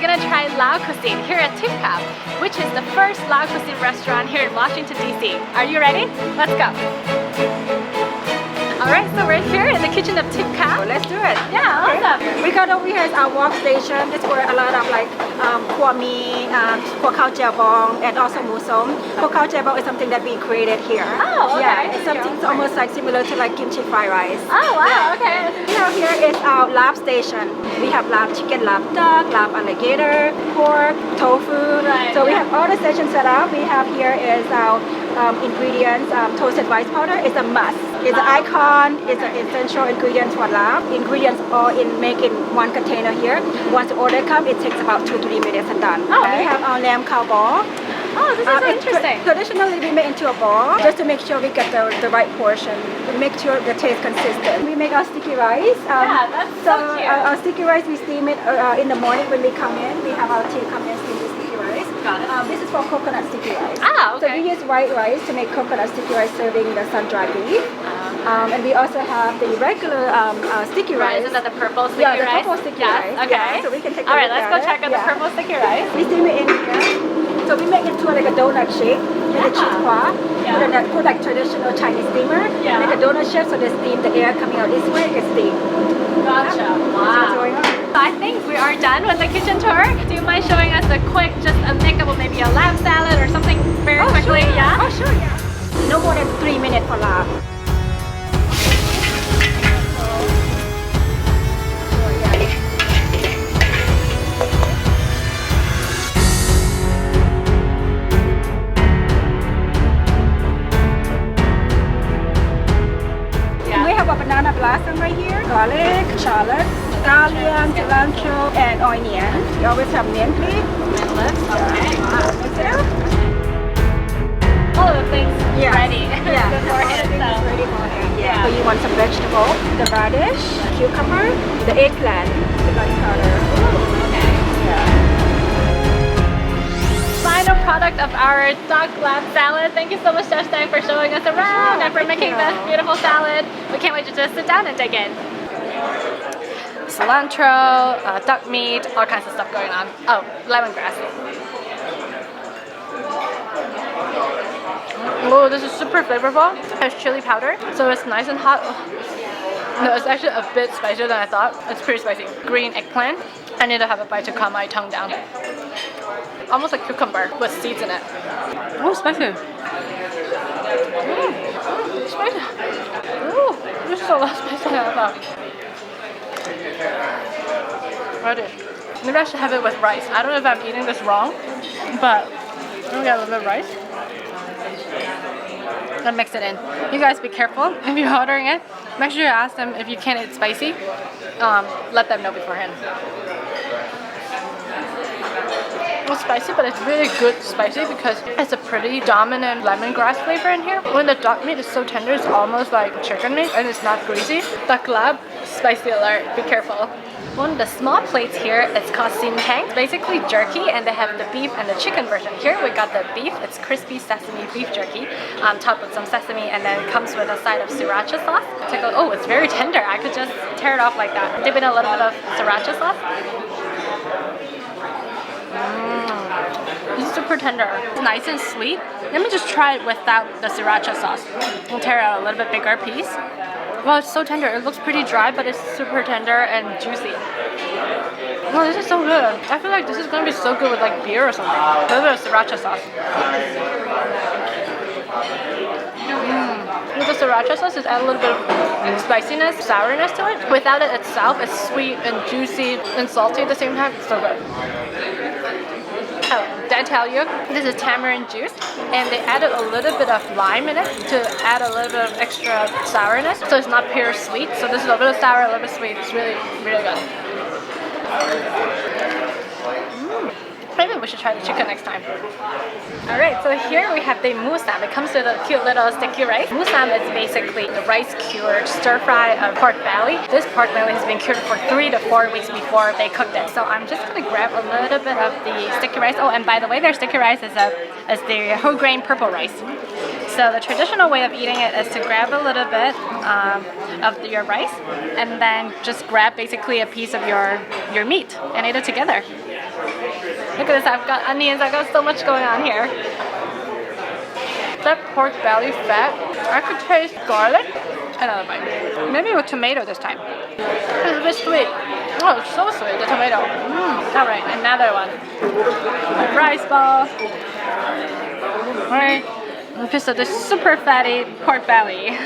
gonna try Lao cuisine here at Thip Khao, which is the first Lao cuisine restaurant here in Washington, D.C. Are you ready? Let's go! Alright, so we're here in the kitchen of Thip Khao. Let's do it. Yeah, awesome. We got over here is our workstation. It's where a lot of like kua mi, kua khao jia bong, and also musom. Kua khao jia bong is something that we created here. Oh, okay. Yeah, it's something almost like similar to like kimchi fried rice. Oh, wow, okay. We have here is our lab station. We have lab chicken, lab duck, lab alligator, pork, tofu. Right, so we have all the stations set up. We have here is our ingredients. Toasted rice powder is a must. It's an icon. It's an essential ingredient for lab. Ingredients all make in one container here. Once the order comes, it takes about 2-3 minutes and done. Oh, okay. We have our lamb cow ball. Oh, this is so interesting. Traditionally, we make into a ball just to make sure we get the right portion. We make sure the taste consistent. We make our sticky rice. Yeah, that's so cute. Our sticky rice, we steam it in the morning when we come in. We have our team come in and steam the sticky rice. Got it. This is for coconut sticky rice. Ah, okay. So we use white rice to make coconut sticky rice serving the sun-dried beef. And we also have the regular sticky rice. Isn't that the purple sticky rice? Yeah, the purple sticky rice. Okay. Yeah, so we can take a All right, look let's at go it. check out the purple sticky rice. We steam it in here. So we make it to like a donut shape with a cheese cloth. Yeah. Put like traditional Chinese steamer. Yeah. Make a donut shape so the steam, the air coming out this way gets steamed. Gotcha. That's what's going on. I think we are done with the kitchen tour. Do you mind showing us a quick, just a makeup of maybe a lamb salad or something very quickly? Sure. Yeah? Oh, sure, yeah. No more than 3 minutes for lab. We have a banana blossom right here, garlic, shallot, scallion, cilantro, and onion. We always have mint leaf. Okay. That's it. All of the things ready Yeah. beforehand. Everything is So. ready for him. Yeah. So you want some vegetable, the radish, cucumber, the eggplant, the garlic powder. Okay. Yeah. Final product of our duck lamb salad. Thank you so much, Chef Seng, for showing us around and for making this beautiful salad. We can't wait to just sit down and dig in. Cilantro, duck meat, all kinds of stuff going on. Oh, lemongrass. Oh, this is super flavorful. It has chili powder, so it's nice and hot. No, it's actually a bit spicier than I thought. It's pretty spicy. Green eggplant. I need to have a bite to calm my tongue down. Almost like cucumber with seeds in it. Oh, spicy. Spicy. Ooh, this is a lot spicier than I thought. Radish. Maybe I should have it with rice. I don't know if I'm eating this wrong, but I'm gonna get a little bit of rice. And mix it in. You guys be careful if you're ordering it. Make sure you ask them if you can't eat spicy. Let them know beforehand. It's spicy, but it's really good spicy because it's a pretty dominant lemongrass flavor in here. When the duck meat is so tender, it's almost like chicken meat and it's not greasy. Duck lab, spicy alert, be careful. One of the small plates here, it's called Seng. It's basically jerky, and they have the beef and the chicken version. Here we got the beef, it's crispy sesame beef jerky, topped with some sesame, and then it comes with a side of sriracha sauce. Oh, it's very tender. I could just tear it off like that. Dip in a little bit of sriracha sauce. It's super tender. It's nice and sweet. Let me just try it without the sriracha sauce. We'll tear out a little bit bigger piece. Well, it's so tender. It looks pretty dry, but it's super tender and juicy. Oh, this is so good. I feel like this is gonna be so good with like beer or something. A little bit of sriracha sauce. With the sriracha sauce, it adds a little bit of spiciness, sourness to it. Without it itself, it's sweet and juicy and salty at the same time. It's so good. Oh, did I tell you? This is tamarind juice, and they added a little bit of lime in it to add a little bit of extra sourness, so it's not pure sweet. So this is a little bit sour, a little bit sweet. It's really, really good. Maybe we should try the chicken next time. Alright, so here we have the musam. It comes with a cute little sticky rice. Musam is basically the rice cured stir fry of pork belly. This pork belly has been cured for 3 to 4 weeks before they cooked it. So I'm just going to grab a little bit of the sticky rice. Oh, and by the way, their sticky rice is the whole grain purple rice. So the traditional way of eating it is to grab a little bit of your rice and then just grab basically a piece of your meat and eat it together. Look at this, I've got onions, I've got so much going on here. That pork belly fat, I could taste garlic. Another bite. Maybe with tomato this time. It's a bit sweet. Oh, it's so sweet, the tomato. Alright, another one. Rice ball. Alright, a piece of this super fatty pork belly.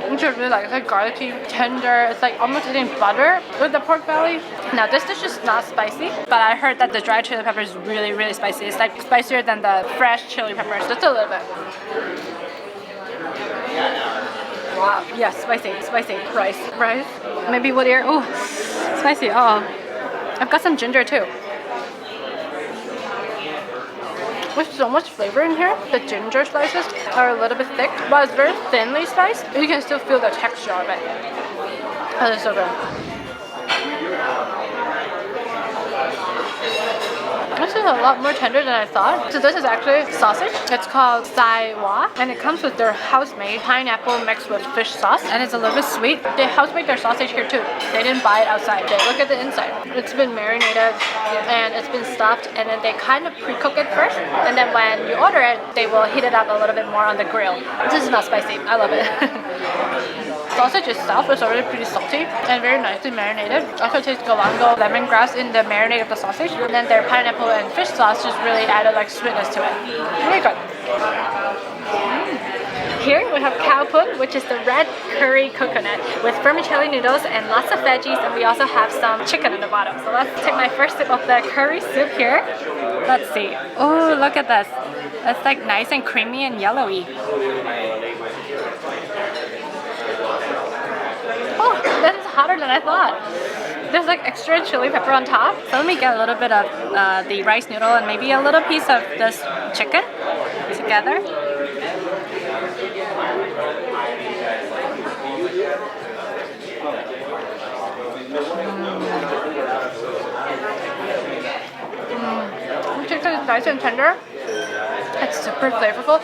Which I really like. It's like garlicky, tender. It's like almost eating butter with the pork belly. Now this dish is not spicy, but I heard that the dried chili pepper is really, really spicy. It's like spicier than the fresh chili peppers, just a little bit. Wow, yes, spicy. Rice. Maybe wood ear. Oh, spicy. Oh, I've got some ginger too. There's so much flavor in here. The ginger slices are a little bit thick, but it's very thinly sliced. You can still feel the texture of it. That is so good. This is a lot more tender than I thought. So this is actually sausage. It's called Sai Wa, and it comes with their house-made pineapple mixed with fish sauce, and it's a little bit sweet. They house-made their sausage here too. They didn't buy it outside. They look at the inside. It's been marinated and it's been stuffed, and then they kind of pre-cook it first, and then when you order it, they will heat it up a little bit more on the grill. This is not spicy. I love it. Sausage itself is already pretty salty and very nicely marinated. Also tastes galangal lemongrass in the marinade of the sausage, and then their pineapple and fish sauce just really added like sweetness to it. Really good. Here we have cow pun, which is the red curry coconut with vermicelli noodles and lots of veggies, and we also have some chicken in the bottom. So let's take my first sip of the curry soup here. Let's see. Oh, look at this. It's like nice and creamy and yellowy. Oh, that is hotter than I thought. There's like extra chili pepper on top. So let me get a little bit of the rice noodle and maybe a little piece of this chicken together. The chicken is nice and tender. It's super flavorful,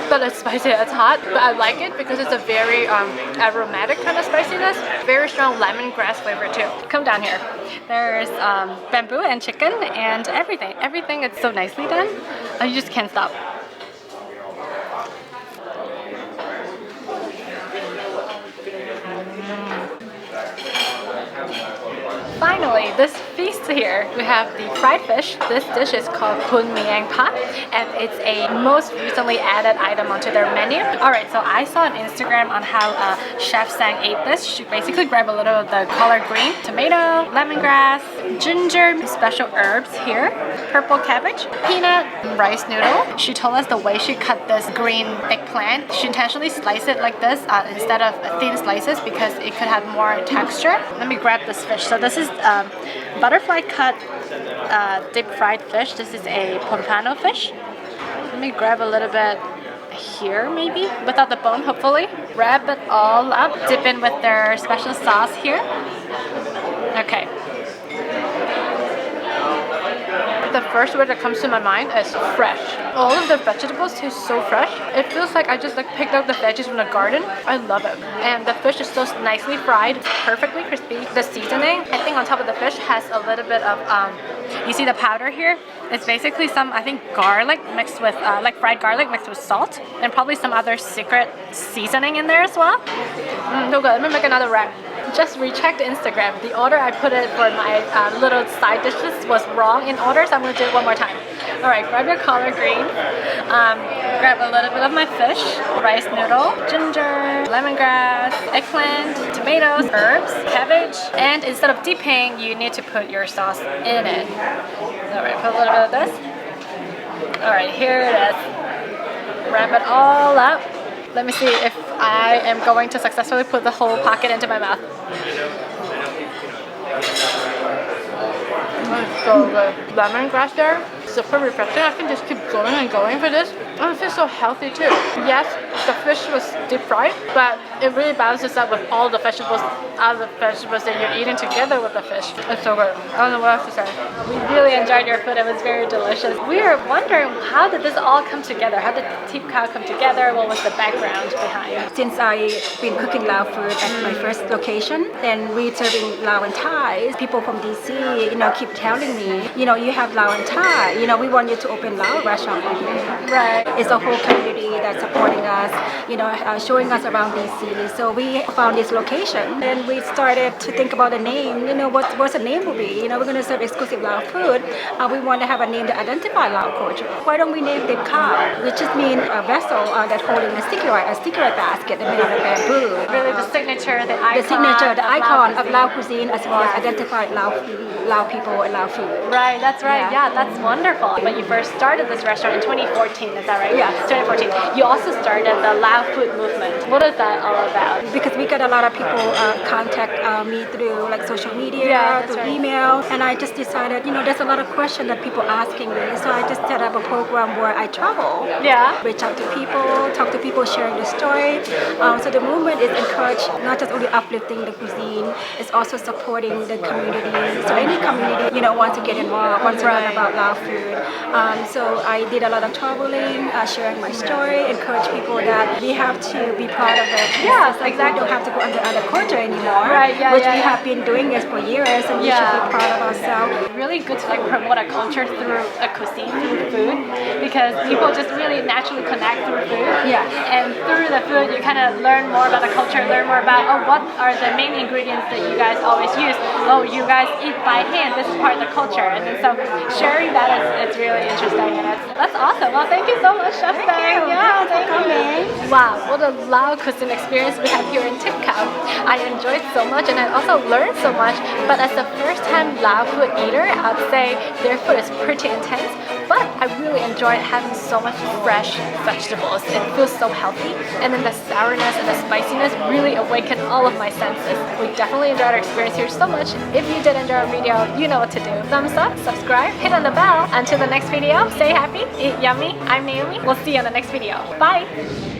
but it's spicy, it's hot, but I like it because it's a very aromatic kind of spiciness. Very strong lemongrass flavor too. Come down here. There's bamboo and chicken and everything. Everything is so nicely done. You just can't stop. Finally, this feast here, we have the fried fish. This dish is called Kun Miang Pa, and it's a most recently added item onto their menu. Alright, so I saw on Instagram on how Chef Seng ate this. She basically grabbed a little of the collard green, tomato, lemongrass, ginger, special herbs here, purple cabbage, peanut, rice noodle. She told us the way she cut this green eggplant, she intentionally sliced it like this instead of thin slices because it could have more texture. Let me grab this fish. So this is butterfly cut deep fried fish. This is a pompano fish. Let me grab a little bit here maybe, without the bone hopefully. Wrap it all up, dip in with their special sauce here. Okay. The first word that comes to my mind is fresh. All of the vegetables taste so fresh. It feels like I just like picked out the veggies from the garden. I love it. And the fish is so nicely fried. It's perfectly crispy. The seasoning, I think on top of the fish has a little bit of, you see the powder here? It's basically some, I think, garlic mixed with, like fried garlic mixed with salt. And probably some other secret seasoning in there as well. So good. Let me make another wrap. Just rechecked Instagram. The order I put it for my little side dishes was wrong in order, so I'm going to do it one more time. Alright, grab your collard green, grab a little bit of my fish, rice noodle, ginger, lemongrass, eggplant, tomatoes, herbs, cabbage, and instead of dipping, you need to put your sauce in it. Alright, put a little bit of this. Alright, here it is. Wrap it all up. Let me see if I am going to successfully put the whole packet into my mouth. That's so good. Lemongrass there, super refreshing. I can just keep going and going for this. And it feels so healthy too. Yes, The fish was deep fried, but it really balances out with all the vegetables, that you're eating together with the fish. It's so good. I don't know what else to say. We really enjoyed your food. It was very delicious. We were wondering, how did this all come together? How did Thip Khao come together? What was the background behind? Since I've been cooking Lao food at my first location and we serving Lao and Thai, people from DC, keep telling me, you have Lao and Thai, we want you to open Lao restaurant over here. Right. It's a whole community that's supporting us, showing us around DC. So we found this location and we started to think about a name, what's the name will be? We're going to serve exclusive Lao food. We want to have a name to identify Lao culture. Why don't we name Thip Khao, which just means a vessel that's holding a sticky rice basket made out of bamboo. Really the signature, the icon. The signature, the icon of Lao cuisine as well as identify Lao people and Lao food. Right, that's right. Yeah, that's wonderful. When you first started this restaurant in 2014, is that right? Yeah. 2014. You also started the Lao Food Movement. What is that all about? Because we get a lot of people contact me through like social media, through email, and I just decided, there's a lot of questions that people asking me, so I just set up a program where I travel, reach out to people, talk to people sharing the story. So the movement is encouraged not just only uplifting the cuisine, it's also supporting the community. So any community, wants to get involved, wants to learn about Lao food. So I did a lot of traveling, sharing my story, encourage people that we have to be proud of it. Yes, like exactly. We don't have to go under other culture anymore. Right, we have been doing this for years, and we should be proud of ourselves. Really good to promote a culture through a cuisine, through food, because people just really naturally connect through food. Yeah. And through the food, you kind of learn more about the culture, learn more about what are the main ingredients that you guys always use. You guys eat by hand. This is part of the culture, and then so sharing that it's really interesting, and that's awesome. Well, thank you so much, Chef Seng. Yeah, thank you. Wow, what a Lao cuisine experience we have here in Thip Khao. I enjoyed so much, and I also learned so much. But as a first-time Lao food eater, I'd say their food is pretty intense. But I really enjoyed having so much fresh vegetables. It feels so healthy, and then the sourness and the spiciness really awakened all of my senses. We definitely enjoyed our experience here so much. If you did enjoy our video, you know what to do. Thumbs up, subscribe, hit on the bell. Until the next video, stay happy, eat yummy. I'm Naomi. We'll see you on the next video. Bye!